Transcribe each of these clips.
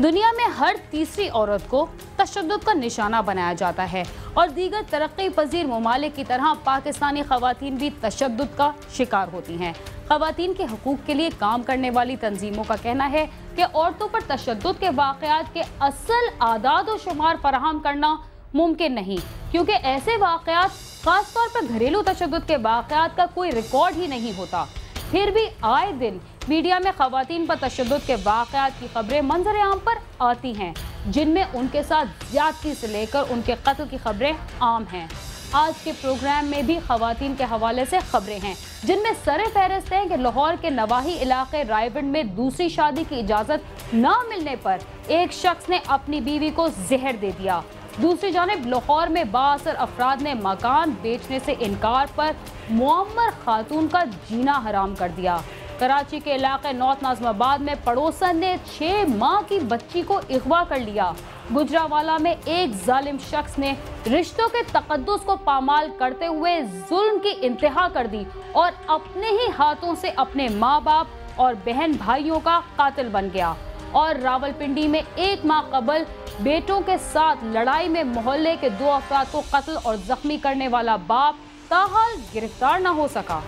दुनिया में हर तीसरी औरत को तशद्दुद का निशाना बनाया जाता है और दीगर तरक्की पजीर ममालिक की तरह पाकिस्तानी खवातीन भी तशद्दुद का शिकार होती हैं। खवातीन के हकूक़ के लिए काम करने वाली तंजीमों का कहना है कि औरतों पर तशद्दुद के वाक़यात के असल आदाद व शुमार फराहम करना मुमकिन नहीं, क्योंकि ऐसे वाक़यात ख़ास तौर पर घरेलू तशद्दुद के वाक़यात का कोई रिकॉर्ड ही नहीं होता। फिर भी आए दिन मीडिया में खवातीन पर तशद्दुद के वाक़यात की खबरें मंजर आम पर आती हैं, जिनमें उनके साथ ज़्यादती से लेकर उनके कत्ल की खबरें आम हैं। आज के प्रोग्राम में भी खवातीन के हवाले से खबरें हैं, जिनमें सरे फहरिस्त हैं कि लाहौर के नवाही इलाके रायविंड में दूसरी शादी की इजाज़त न मिलने पर एक शख्स ने अपनी बीवी को जहर दे दिया। दूसरी जानिब लाहौर में बाअसर अफराद ने मकान बेचने से इनकार पर मुअम्मर खातून का जीना हराम कर दिया। कराची के इलाके नॉर्थ नाज़िमाबाद में पड़ोसन ने 6 माह की बच्ची को अगवा कर लिया। गुजरावाला में एक जालिम शख्स ने रिश्तों के तकद्दुस को पामाल करते हुए जुल्म की इंतहा कर दी और अपने ही हाथों से अपने माँ बाप और बहन भाइयों का कातिल बन गया। और रावलपिंडी में 1 माह कबल बेटों के साथ लड़ाई में मोहल्ले के 2 अफराद को कत्ल और जख्मी करने वाला बाप ताहाल गिरफ्तार न हो सका।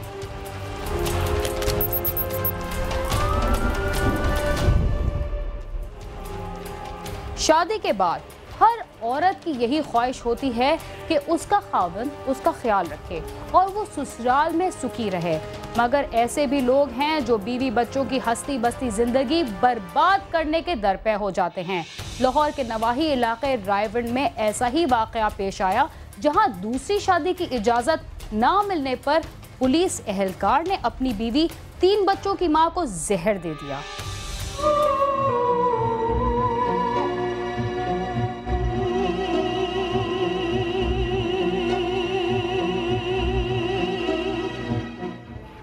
शादी के बाद हर औरत की यही ख्वाहिश होती है कि उसका खावंद उसका ख्याल रखे और वो ससुराल में सुखी रहे, मगर ऐसे भी लोग हैं जो बीवी बच्चों की हंसती बसती जिंदगी बर्बाद करने के दरपे हो जाते हैं। लाहौर के नवाही इलाके रायविंड में ऐसा ही वाक़या पेश आया, जहां दूसरी शादी की इजाज़त ना मिलने पर पुलिस एहलकार ने अपनी बीवी 3 बच्चों की मां को जहर दे दिया।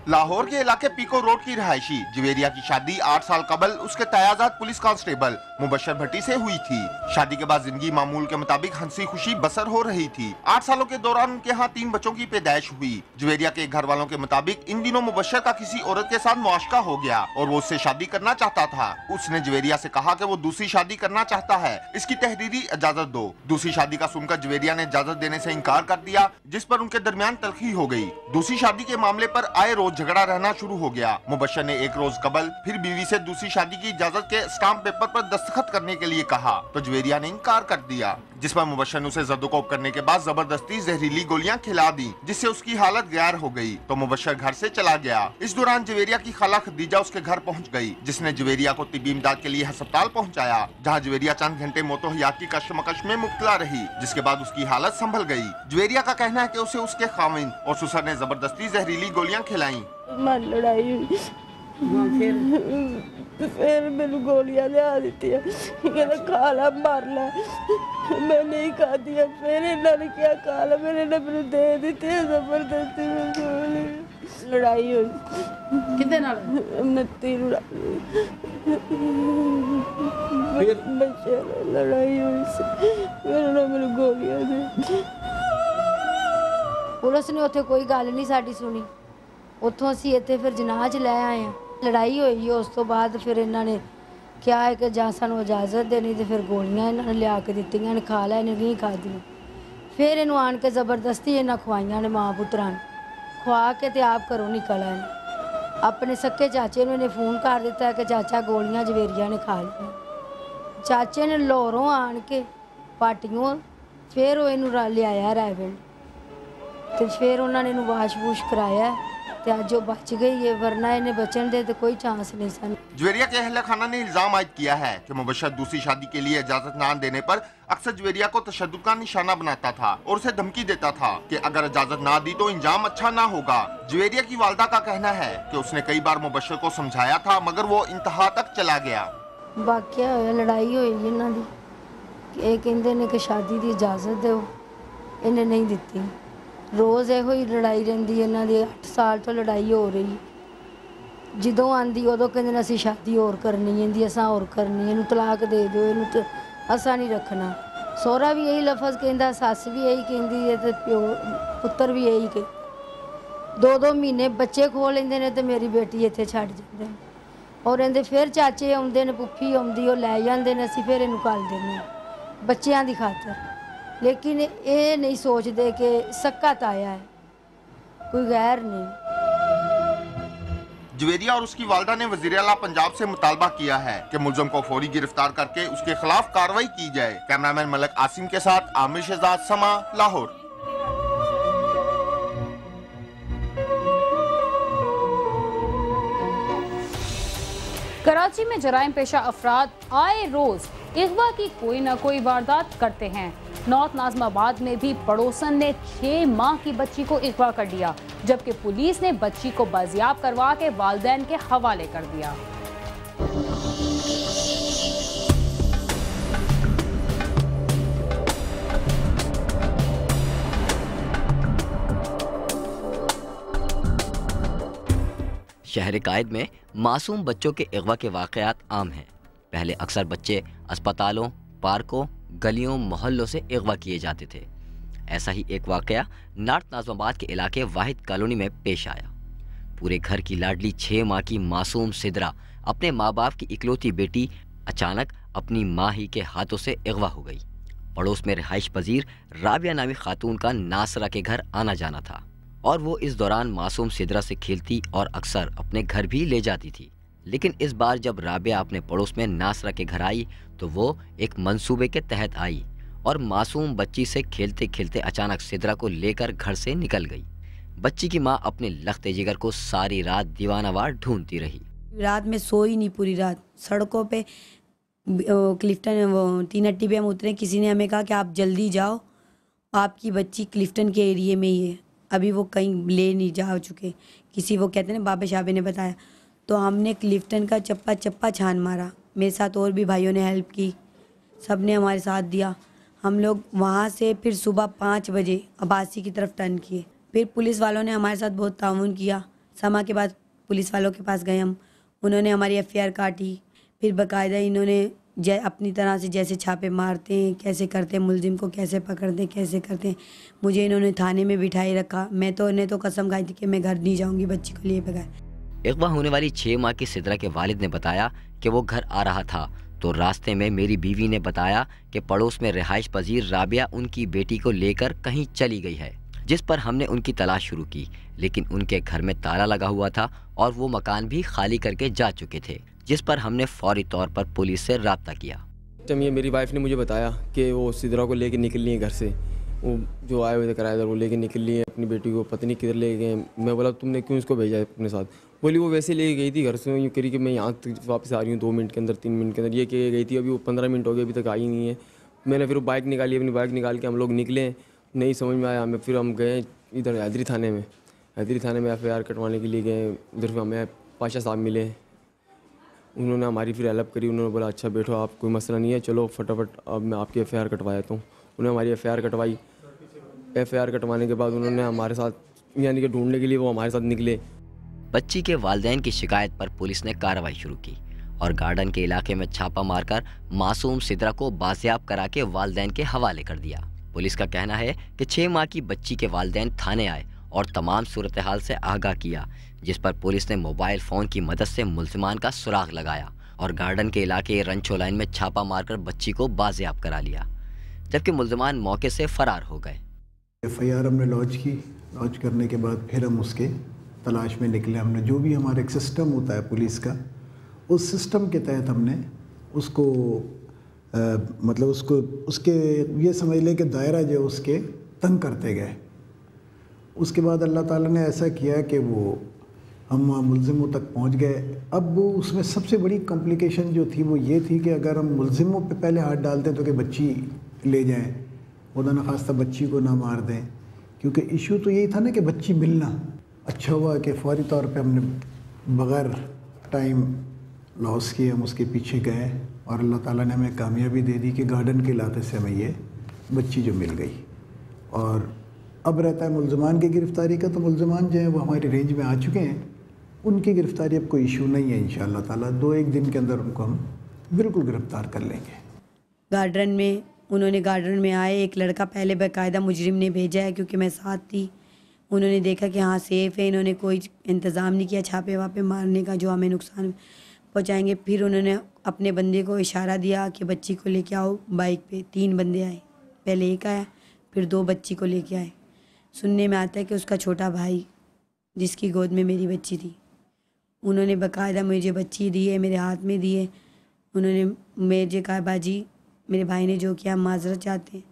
लाहौर के इलाके पीको रोड की रहायशी जवेरिया की शादी 8 साल कबल उसके तयाजात पुलिस कांस्टेबल मुबशर भट्टी से हुई थी। शादी के बाद जिंदगी मामूल के मुताबिक हंसी खुशी बसर हो रही थी। 8 सालों के दौरान उनके यहाँ 3 बच्चों की पैदाइश हुई। जवेरिया के घर वालों के मुताबिक इन दिनों मुबशर का किसी औरत के साथ मुआशका हो गया और वो उससे शादी करना चाहता था। उसने जवेरिया से कहा कि वो दूसरी शादी करना चाहता है, इसकी तहरीरी इजाजत दो। दूसरी शादी का सुनकर जवेरिया ने इजाजत देने से इनकार कर दिया, जिस पर उनके दरमियान तलखी हो गई। दूसरी शादी के मामले पर आए रोज झगड़ा रहना शुरू हो गया। मुबशर ने 1 रोज कबल फिर बीवी से दूसरी शादी की इजाजत के स्टाम्प पेपर पर दस्तखत करने के लिए कहा, तो जवेरिया ने इनकार कर दिया, जिस पर मुबशर ने उसे जद्दोकोब करने के बाद जबरदस्ती जहरीली गोलियां खिला दी, जिससे उसकी हालत गैर हो गई, तो मुबशर घर से चला गया। इस दौरान जवेरिया की खाला खदीजा उसके घर पहुंच गई, जिसने जवेरिया को तिब्बी इमदाद के लिए अस्पताल पहुंचाया, जहां जवेरिया चंद घंटे मौतो-हयात की कशमकश में मुब्तला रही, जिसके बाद उसकी हालत संभल गई। जवेरिया का कहना है कि उसे उसके खाविंद और ससुर ने जबरदस्ती जहरीली गोलियां खिलाई। लड़ाई हुई, फिर मैंने गोलियां लिया दी, कहना खा ला मार ला, मैं नहीं खा दिया। फिर इन्होंने क्या खा ला, मैंने मैंने दे दी थी जबरदस्ती में गोली। लड़ाई हुई कितने नाल लड़ाई हुई, फिर मैंने गोलियां दी। पुलिस ने उत्थे कोई गल नहीं साडी सुनी। उत्थों असीं इत्थे फिर जनाह च लै आए हैं। लड़ाई होई उस तो बाद फिर इन्हां ने क्या है कि जां सानूं इजाजत देनी, तो फिर गोलियां इन्हां ने लिया के दित्तियां ने, खा लै, इन्हें नहीं खादियां। फिर इन्हूं आण के जबरदस्ती इन्हां खुआइयां ने मां पुत्तरां ने, खुआ के ते आप घरों निकल आए। अपने सक्के चाचे नूं इन्हें फोन कर दिता है कि चाचा गोलियां जवेरिया ने खा लियां। चाचे ने लाहौरों आण के पार्टियों फिर वो इन्हूं लियाया रायविंड, तो फिर उन्होंने इन्हूं वाश वूश कराया, जो बच गई है, वरना इन्हें बचन दे तो कोई चांस नहीं सन। जवेरिया के अहल खाना ने इल्जाम आयद किया है कि मुबशर दूसरी शादी के लिए इजाजत न देने पर अक्सर जवेरिया को तशद्दुद का निशाना बनाता था और उसे धमकी देता था कि अगर इजाजत ना दी तो इंजाम अच्छा ना होगा। जवेरिया की वालदा का कहना है कि उसने कई बार मुबशर को समझाया था, मगर वो इंतहा तक चला गया। वाकया होया, लड़ाई हुई इन्हां दी, ये कहंदे ने कि शादी की इजाजत दो, इन्हें नहीं दी। रोज़ यो ही लड़ाई रही इन्हां दी, 8 साल तो लड़ाई हो रही। जदों आंदी उदों कहंदे असीं शादी होर करनी है, इंदी असां होर करनी, इनूं तलाक दे दो, इनूं तो असां नहीं रखना। सौहरा भी यही लफज कहंदा, सस भी यही कहंदी है, ते प्यो पुत्तर भी यही कह। 2-2 महीने बच्चे खो लेंदे ने ते मेरी बेटी इत्थे छड्ड जांदे। और इहदे फिर चाचे आउंदे ने, पुप्पी आउंदी, वो लै जांदे ने, असीं फिर इहनूं घल दिंदे हां बच्चियां दी खातर। लेकिन ये नहीं सोचते कि सक्का ताया है, कोई गैर नहीं। जवेरिया और उसकी वालदा ने वज़ीर आला पंजाब से मुतालबा किया है कि मुल्ज़िम को फौरी गिरफ्तार करके उसके खिलाफ कार्रवाई की जाए। कैमरामैन मलक आसिम के साथ आमिर शहजाद, समा, लाहौर। कराची में जराइम पेशा अफराद आए रोज अगवा की कोई न कोई वारदात करते हैं। नॉर्थ नाज़िमाबाद में भी पड़ोसन ने 6 माह की बच्ची को अगवा कर लिया, जबकि पुलिस ने बच्ची को बाजियाब करवा के वालिदैन के हवाले कर दिया। शहर कायद में मासूम बच्चों के अगवा के वाक़यात आम हैं। पहले अक्सर बच्चे अस्पतालों, पार्कों, गलियों, मोहल्लों से अगवा किए जाते थे। ऐसा ही एक वाक़या नॉर्थ नाज़िमाबाद के इलाके वाहिद कॉलोनी में पेश आया। पूरे घर की लाडली 6 माह की मासूम सिदरा अपने माँ बाप की इकलौती बेटी अचानक अपनी माँ ही के हाथों से अगवा हो गई। पड़ोस में रिहाइश पजीर राबिया नामी खातून का नासरा के घर आना जाना था और वो इस दौरान मासूम सिदरा से खेलती और अक्सर अपने घर भी ले जाती थी। लेकिन इस बार जब राबिया अपने पड़ोस में नासरा के घर आई तो वो एक मंसूबे के तहत आई और मासूम बच्ची से खेलते खेलते अचानक सिदरा को लेकर घर से निकल गई। बच्ची की माँ अपने लख्ते जिगर को सारी रात दीवानावार ढूंढती रही। रात में सोई नहीं पूरी रात। सड़कों पे क्लिफ्टन तीनट्टी पे हम उतरे, किसी ने हमें कहा कि आप जल्दी जाओ, आपकी बच्ची क्लिफ्टन के एरिए में ही है, अभी वो कहीं ले नहीं जा चुके। किसी वो कहते हैं बाबा शाबे ने बताया। तो हमने क्लिफ्टन का चप्पा चप्पा छान मारा। मेरे साथ और भी भाइयों ने हेल्प की, सब ने हमारे साथ दिया। हम लोग वहाँ से फिर सुबह 5 बजे अब्बासी की तरफ टर्न किए। फिर पुलिस वालों ने हमारे साथ बहुत ताउन किया। समा के बाद पुलिस वालों के पास गए हम, उन्होंने हमारी FIR काटी। फिर बाकायदा इन्होंने अपनी तरह से जैसे छापे मारते हैं, कैसे करते हैं, मुलजिम को कैसे पकड़ते हैं, कैसे करते हैं, मुझे इन्होंने थाने में बिठाई रखा। मैं तो कसम खाई थी कि मैं घर नहीं जाऊंगी बच्ची को लिए बगैर। अगवा होने वाली 6 माह की सिदरा के वालिद ने बताया कि वो घर आ रहा था तो रास्ते में मेरी बीवी ने बताया कि पड़ोस में रिहाइश पजीर राबिया उनकी बेटी को लेकर कहीं चली गई है, जिस पर हमने उनकी तलाश शुरू की। लेकिन उनके घर में ताला लगा हुआ था और वो मकान भी खाली करके जा चुके थे, जिस पर हमने फौरी तौर पर पुलिस से रब्ता किया। जब ये मेरी वाइफ ने मुझे बताया कि वो सिदरा को लेकर निकल लिए घर से, वो जो आए हुए थे किराएदार वो लेकर निकल लिए अपनी बेटी को, पता नहीं किधर ले गए। मैं बोला तुमने क्यों इसको भेजा है अपने साथ? बोली वो वैसे ले गई थी घर से, यूँ करी कि मैं यहाँ वापस आ रही हूँ 2 मिनट के अंदर, 3 मिनट के अंदर, ये कह गई थी। अभी वो 15 मिनट हो गए, अभी तक आई नहीं है। मैंने फिर वो बाइक निकाली, अपनी बाइक निकाल के हम लोग निकले। नहीं समझ में आया हमें, फिर हम गए इधर हैदरी थाने में। हैदरी थाने में FIR कटवाने के लिए गए। उधर हमें पाशा साहब मिले, उन्होंने हमारी फिर हेल्प करी। उन्होंने बोला अच्छा बैठो आप, कोई मसला नहीं है, चलो फटाफट अब मैं आपकी FIR कटवा देता हूँ। उन्होंने हमारी FIR कटवाई। FIR कटवाने के बाद उन्होंने हमारे साथ यानी कि ढूंढने के लिए वो हमारे साथ निकले। बच्ची के वालिदैन की शिकायत पर पुलिस ने कार्रवाई शुरू की और गार्डन के इलाके में छापा मारकर मासूम सिदरा को बाजियाब करा के वालिदैन के हवाले कर दिया। पुलिस का कहना है कि 6 माह की बच्ची के वालिदैन थाने आए और तमाम सूरत हाल से आगाह किया, जिस पर पुलिस ने मोबाइल फ़ोन की मदद से मुल्ज़िमान का सुराग लगाया और गार्डन के इलाके रंचो लाइन में छापा मारकर बच्ची को बाजियाब करा लिया, जबकि मुल्ज़िमान मौके से फ़रार हो गए। FIR हमने लॉन्च की। लॉन्च करने के बाद फिर हम उसके तलाश में निकले। हमने जो भी हमारा एक सिस्टम होता है पुलिस का, उस सिस्टम के तहत हमने उसको मतलब उसके ये समझ लें कि दायरा जो उसके तंग करते गए। उसके बाद अल्लाह ताला ने ऐसा किया कि वो हम मुल्ज़िमों तक पहुंच गए। अब वो उसमें सबसे बड़ी कॉम्प्लिकेशन जो थी वो ये थी कि अगर हम मुल्ज़िमों पे पहले हाथ डालते हैं तो कि बच्ची ले जाएं, खुदा न खास्ता बच्ची को ना मार दें, क्योंकि इशू तो यही था ना कि बच्ची मिलना। अच्छा हुआ कि फौरी तौर पे हमने बग़ैर टाइम लॉस किए हम उसके पीछे गए और अल्लाह ताला ने हमें कामयाबी दे दी कि गार्डन के इलाके से हमें ये बच्ची जो मिल गई। और अब रहता है मुल्ज़िमान की गिरफ़्तारी का, तो मुल्ज़िमान जो हैं वो हमारी रेंज में आ चुके हैं। उनकी गिरफ़्तारी अब कोई इशू नहीं है। इंशाअल्लाह ताला 2-1 दिन के अंदर उनको हम बिल्कुल गिरफ़्तार कर लेंगे। गार्डन में आए एक लड़का, पहले बाकायदा मुजरिम ने भेजा है क्योंकि मैं साथ थी। उन्होंने देखा कि हाँ सेफ़ है, इन्होंने कोई इंतज़ाम नहीं किया छापे वापे मारने का जो हमें नुकसान। पहुँचाएंगे। फिर उन्होंने अपने बंदे को इशारा दिया कि बच्ची को लेके आओ बाइक पे। 3 बंदे आए, पहले एक आया फिर 2 बच्ची को लेके आए। सुनने में आता है कि उसका छोटा भाई जिसकी गोद में मेरी बच्ची थी, उन्होंने बाकायदा मुझे बच्ची दी है, मेरे हाथ में दी है। उन्होंने मुझे कहा बाजी मेरे भाई ने जो किया माजरत चाहते हैं।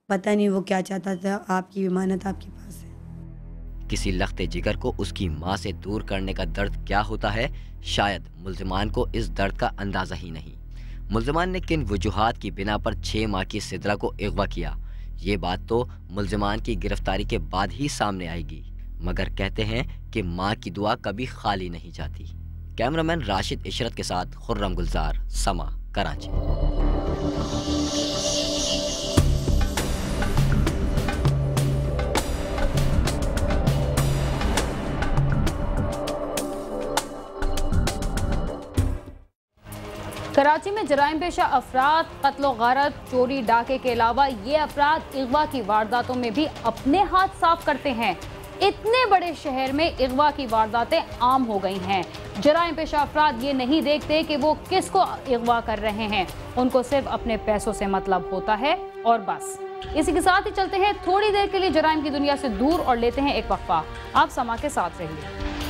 पता नहीं वो क्या चाहता था, आपकी इमानत आपके पास है। किसी लख्ते जिगर को उसकी माँ से दूर करने का दर्द क्या होता है, शायद मुल्ज़िमान को इस दर्द का अंदाज़ा ही नहीं। मुल्ज़िमान ने किन वजूहात की बिना पर 6 माह की सिद्रा को अगवा किया, ये बात तो मुल्ज़िमान की गिरफ्तारी के बाद ही सामने आएगी। मगर कहते हैं कि माँ की दुआ कभी खाली नहीं जाती। कैमरामैन राशिद इशरत के साथ खुर्रम गुलजार, समा, कराची। कराची में जराइम पेशा अफराद कत्लो गारत, चोरी, डाके के अलावा ये अफराद अगवा की वारदातों में भी अपने हाथ साफ करते हैं। इतने बड़े शहर में अगवा की वारदातें आम हो गई हैं। जराइम पेशा अफराद ये नहीं देखते कि वो किसको अगवा कर रहे हैं, उनको सिर्फ अपने पैसों से मतलब होता है और बस। इसी के साथ ही चलते हैं थोड़ी देर के लिए जराइम की दुनिया से दूर और लेते हैं एक वक्फा। आप समा के साथ रहिए।